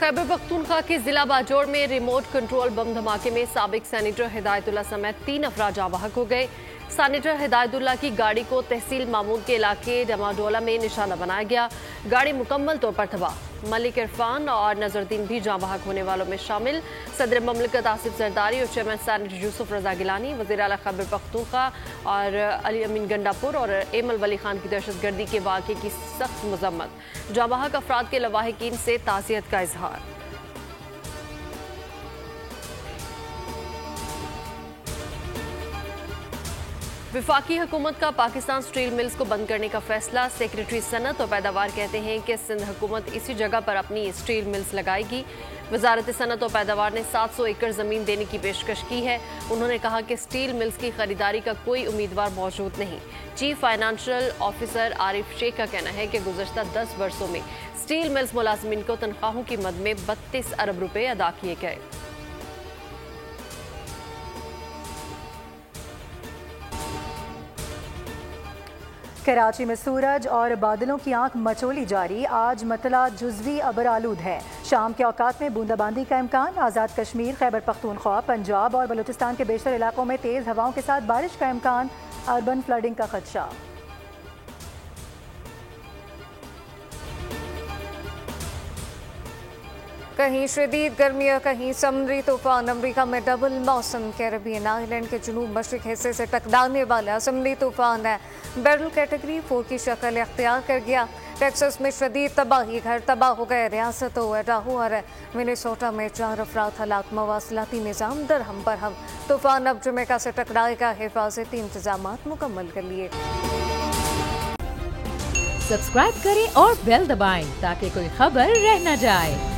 खैबर पख्तूनख्वा के जिला बाजौर में रिमोट कंट्रोल बम धमाके में साबिक सेनेटर हिदायतुल्ला समेत 3 अफराद जाँ हो गए। सेनेटर हिदायतुल्ला की गाड़ी को तहसील मामूद के इलाके डमाडोला में निशाना बनाया गया। गाड़ी मुकम्मल तौर पर तबाह। मलिक इरफान और नजरुद्दीन भी जाँ होने वालों में शामिल। सदर ममलिकत आसिफ जरदारी और चेयरमैन सेनेटर यूसुफ रजा गिलानी, वज़ीर आला खैबर पख्तूनख्वा और अली अमीन गंडापुर और एमल वली खान की दहशतगर्दी के वाक़े की सख्त मजम्मत। जाँ अफराद के लवाहिकीन से ताज़ियत का इजहार। विफाकी हुकूमत का पाकिस्तान स्टील मिल्स को बंद करने का फैसला। सेक्रेटरी सनत और पैदावार कहते हैं कि सिंध हुकूमत इसी जगह पर अपनी स्टील मिल्स लगाएगी। वजारत सनत और पैदावार ने 700 एकड़ जमीन देने की पेशकश की है। उन्होंने कहा कि स्टील मिल्स की खरीदारी का कोई उम्मीदवार मौजूद नहीं। Chief financial officer Arif Shaikh का कहना है कि गुज़श्ता 10 वर्षों में स्टील मिल्स मुलाजमीन को तनख्वाहों की मद में 32 अरब रुपए अदा किए गए। कराची में सूरज और बादलों की आंख मचोली जारी। आज मतला जुज़वी अबर आलूद है। शाम के औकात में बूंदाबांदी का इम्कान। आज़ाद कश्मीर, खैबर पख्तूनख्वा, पंजाब और बलूचिस्तान के बेशतर इलाकों में तेज़ हवाओं के साथ बारिश का इम्कान। अर्बन फ्लडिंग का खदशा। कहीं शदीद गर्मी और कहीं समुद्री तूफान। अमरीका में डबल मौसम। कैरेबियन आइलैंड के जुनूब मशरिक हिस्से से टकराने वाला समुद्री तूफान है। बैरल कैटेगरी 4 की शक्ल इख्तियार कर गया। टेक्सास में शदीद तबाही, घर तबाह हो गए। रियासतों अडाहो और मिनेसोटा में 4 अफराद हलाक। मवासलाती निज़ाम दरहम बरहम। तूफान अब जमैका से टकराएगा। हिफाजती इंतजाम मुकम्मल कर लिए। सब्सक्राइब करें और बेल दबाएं ताकि कोई खबर रह न जाए।